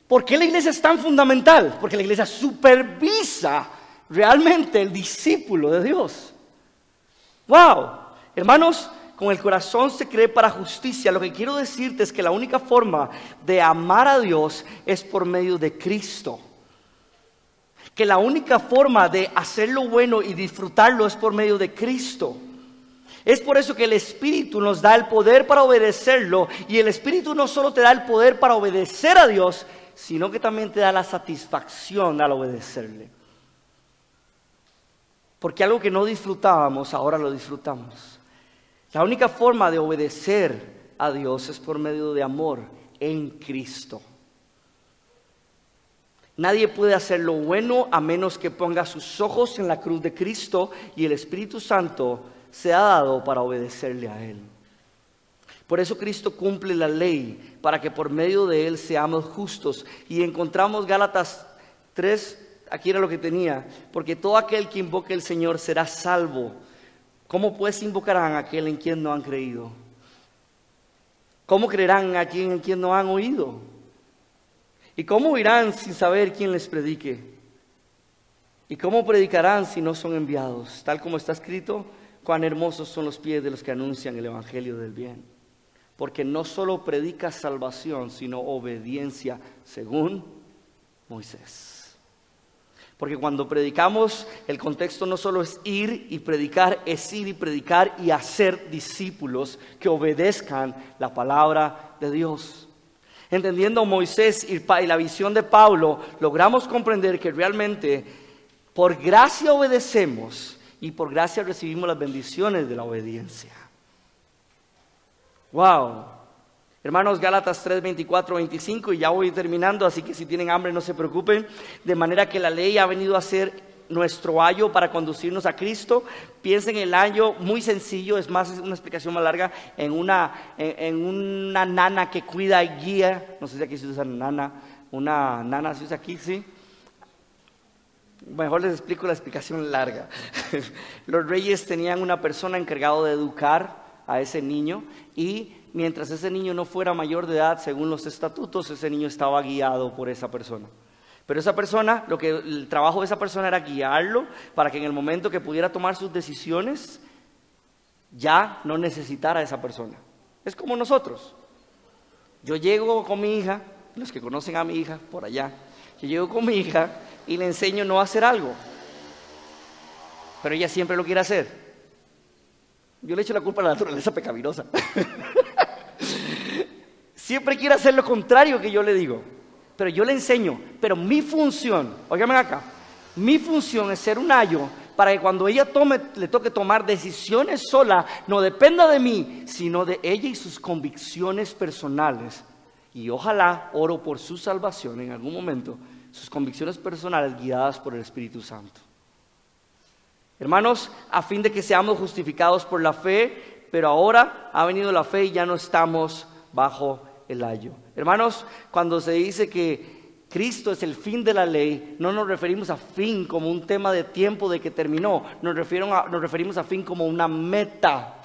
¿Por qué la iglesia es tan fundamental? Porque la iglesia supervisa realmente el discípulo de Dios. ¡Wow! Hermanos, con el corazón se cree para justicia. Lo que quiero decirte es que la única forma de amar a Dios es por medio de Cristo. Que la única forma de hacer lo bueno y disfrutarlo es por medio de Cristo. Es por eso que el Espíritu nos da el poder para obedecerlo. Y el Espíritu no solo te da el poder para obedecer a Dios, sino que también te da la satisfacción al obedecerle. Porque algo que no disfrutábamos, ahora lo disfrutamos. La única forma de obedecer a Dios es por medio de amor en Cristo. Nadie puede hacer lo bueno a menos que ponga sus ojos en la cruz de Cristo y el Espíritu Santo se ha dado para obedecerle a Él. Por eso Cristo cumple la ley, para que por medio de Él seamos justos. Y encontramos Gálatas 3, aquí era lo que tenía, porque todo aquel que invoque al Señor será salvo. ¿Cómo pues invocarán a aquel en quien no han creído? ¿Cómo creerán a quien no han oído? ¿Y cómo oirán sin saber quién les predique? ¿Y cómo predicarán si no son enviados? Tal como está escrito, cuán hermosos son los pies de los que anuncian el evangelio del bien. Porque no solo predica salvación, sino obediencia según Moisés. Porque cuando predicamos, el contexto no solo es ir y predicar, es ir y predicar y hacer discípulos que obedezcan la palabra de Dios. Entendiendo Moisés y la visión de Pablo, logramos comprender que realmente por gracia obedecemos y por gracia recibimos las bendiciones de la obediencia. ¡Wow! Hermanos, Gálatas 3, 24, 25, y ya voy terminando, así que si tienen hambre no se preocupen. De manera que la ley ha venido a ser nuestro ayo para conducirnos a Cristo. Piensen en el ayo, muy sencillo, es más, es una explicación más larga, en una nana que cuida y guía. No sé si aquí se usa nana, una nana se usa aquí, ¿sí? Mejor les explico la explicación larga. Los reyes tenían una persona encargada de educar a ese niño, y mientras ese niño no fuera mayor de edad, según los estatutos, ese niño estaba guiado por esa persona. Pero esa persona, el trabajo de esa persona era guiarlo para que en el momento que pudiera tomar sus decisiones, ya no necesitara a esa persona. Es como nosotros. Yo llego con mi hija, los que conocen a mi hija por allá, yo llego con mi hija y le enseño no a hacer algo, pero ella siempre lo quiere hacer. Yo le echo la culpa a la naturaleza pecaminosa. Siempre quiere hacer lo contrario que yo le digo, pero yo le enseño. Pero mi función, óigame acá, mi función es ser un ayo para que cuando ella le toque tomar decisiones sola, no dependa de mí, sino de ella y sus convicciones personales. Y ojalá oro por su salvación en algún momento, sus convicciones personales guiadas por el Espíritu Santo. Hermanos, a fin de que seamos justificados por la fe, pero ahora ha venido la fe y ya no estamos bajo el ayo. Hermanos, cuando se dice que Cristo es el fin de la ley, no nos referimos a fin como un tema de tiempo de que terminó, nos referimos a fin como una meta.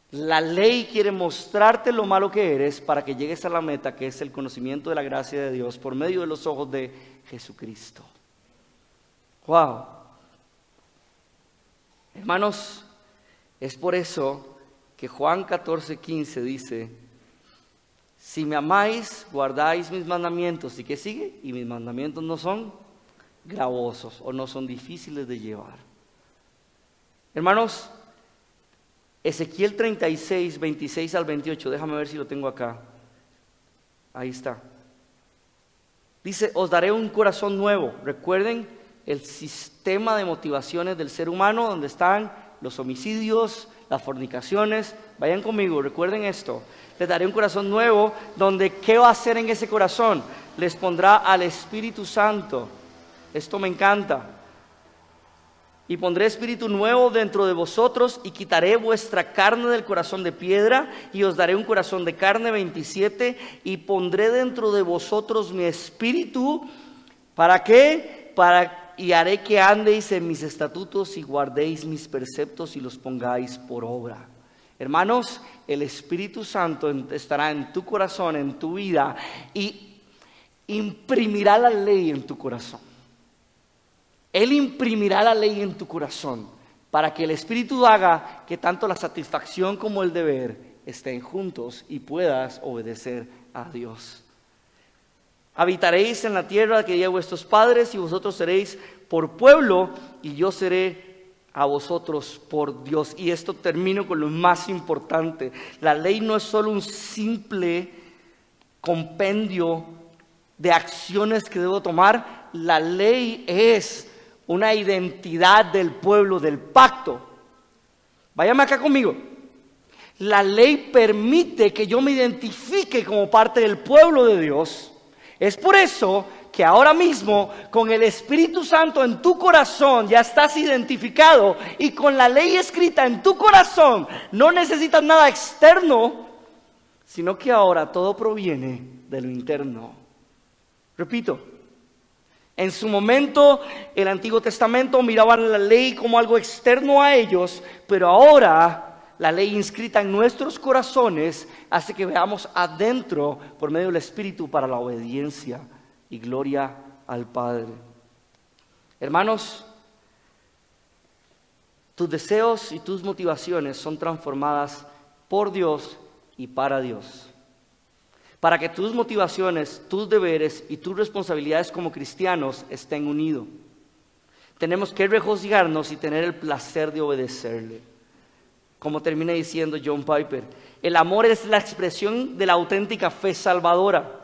La ley quiere mostrarte lo malo que eres para que llegues a la meta, que es el conocimiento de la gracia de Dios por medio de los ojos de Jesucristo. ¡Wow! Hermanos, es por eso que Juan 14:15 dice: si me amáis, guardáis mis mandamientos. ¿Y qué sigue? Y mis mandamientos no son gravosos o no son difíciles de llevar. Hermanos, Ezequiel 36, 26 al 28, déjame ver si lo tengo acá. Ahí está. Dice: os daré un corazón nuevo. Recuerden el sistema de motivaciones del ser humano, donde están los homicidios, las fornicaciones. Vayan conmigo, recuerden esto. Les daré un corazón nuevo, donde ¿qué va a hacer en ese corazón? Les pondrá al Espíritu Santo. Esto me encanta. Y pondré espíritu nuevo dentro de vosotros, y quitaré vuestra carne del corazón de piedra, y os daré un corazón de carne. 27, y pondré dentro de vosotros mi espíritu. ¿Para qué? Y haré que andéis en mis estatutos y guardéis mis preceptos y los pongáis por obra. Hermanos, el Espíritu Santo estará en tu corazón, en tu vida, y imprimirá la ley en tu corazón. Él imprimirá la ley en tu corazón para que el Espíritu haga que tanto la satisfacción como el deber estén juntos y puedas obedecer a Dios. Habitaréis en la tierra que di a vuestros padres, y vosotros seréis por pueblo, y yo seré a vosotros por Dios. Y esto termino con lo más importante. La ley no es solo un simple compendio de acciones que debo tomar. La ley es una identidad del pueblo, del pacto. Váyame acá conmigo. La ley permite que yo me identifique como parte del pueblo de Dios. Es por eso que ahora mismo, con el Espíritu Santo en tu corazón, ya estás identificado, y con la ley escrita en tu corazón, no necesitas nada externo, sino que ahora todo proviene de lo interno. Repito, en su momento el Antiguo Testamento miraban la ley como algo externo a ellos, pero ahora la ley inscrita en nuestros corazones hace que veamos adentro por medio del Espíritu para la obediencia y gloria al Padre. Hermanos, tus deseos y tus motivaciones son transformadas por Dios y para Dios. Para que tus motivaciones, tus deberes y tus responsabilidades como cristianos estén unidos. Tenemos que regocijarnos y tener el placer de obedecerle. Como termina diciendo John Piper, el amor es la expresión de la auténtica fe salvadora.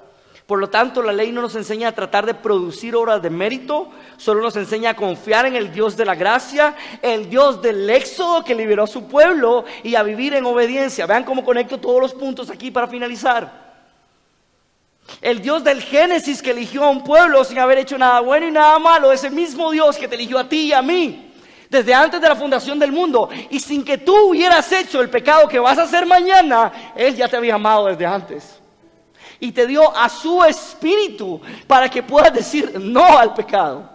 Por lo tanto, la ley no nos enseña a tratar de producir obras de mérito, solo nos enseña a confiar en el Dios de la gracia, el Dios del éxodo que liberó a su pueblo y a vivir en obediencia. Vean cómo conecto todos los puntos aquí para finalizar. El Dios del Génesis que eligió a un pueblo sin haber hecho nada bueno y nada malo, es el mismo Dios que te eligió a ti y a mí desde antes de la fundación del mundo, y sin que tú hubieras hecho el pecado que vas a hacer mañana, Él ya te había amado desde antes y te dio a su Espíritu para que puedas decir no al pecado.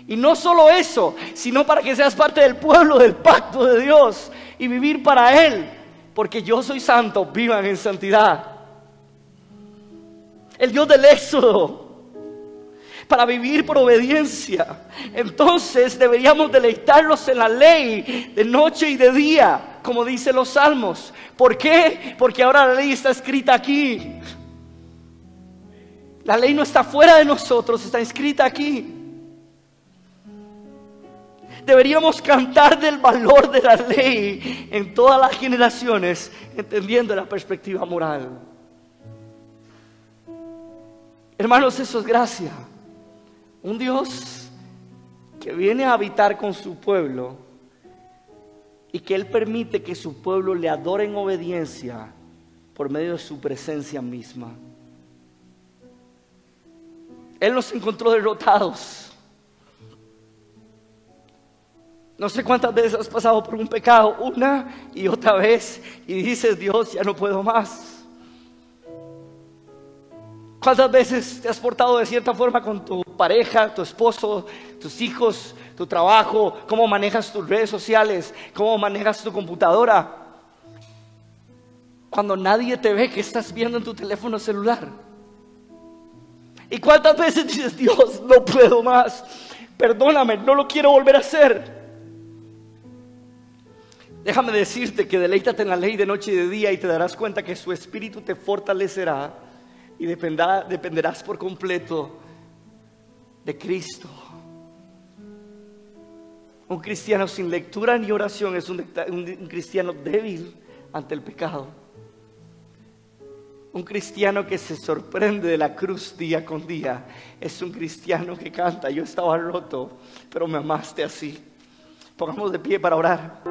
Y no solo eso, sino para que seas parte del pueblo del pacto de Dios y vivir para Él, porque yo soy santo, vivan en santidad. El Dios del éxodo, para vivir por obediencia. Entonces deberíamos deleitarnos en la ley de noche y de día, como dicen los salmos. ¿Por qué? Porque ahora la ley está escrita aquí. La ley no está fuera de nosotros, está escrita aquí. Deberíamos cantar del valor de la ley en todas las generaciones, entendiendo la perspectiva moral. Hermanos, eso es gracia. Un Dios que viene a habitar con su pueblo y que Él permite que su pueblo le adore en obediencia por medio de su presencia misma. Él nos encontró derrotados. No sé cuántas veces has pasado por un pecado una y otra vez y dices, Dios, ya no puedo más. ¿Cuántas veces te has portado de cierta forma con tu pareja, tu esposo, tus hijos, tu trabajo? ¿Cómo manejas tus redes sociales? ¿Cómo manejas tu computadora? Cuando nadie te ve, ¿qué estás viendo en tu teléfono celular? ¿Y cuántas veces dices, Dios, no puedo más? Perdóname, no lo quiero volver a hacer. Déjame decirte que deleítate en la ley de noche y de día y te darás cuenta que su Espíritu te fortalecerá y dependerás por completo de Cristo. Un cristiano sin lectura ni oración es un cristiano débil ante el pecado. Un cristiano que se sorprende de la cruz día con día es un cristiano que canta, yo estaba roto, pero me amaste así. Pongamos de pie para orar.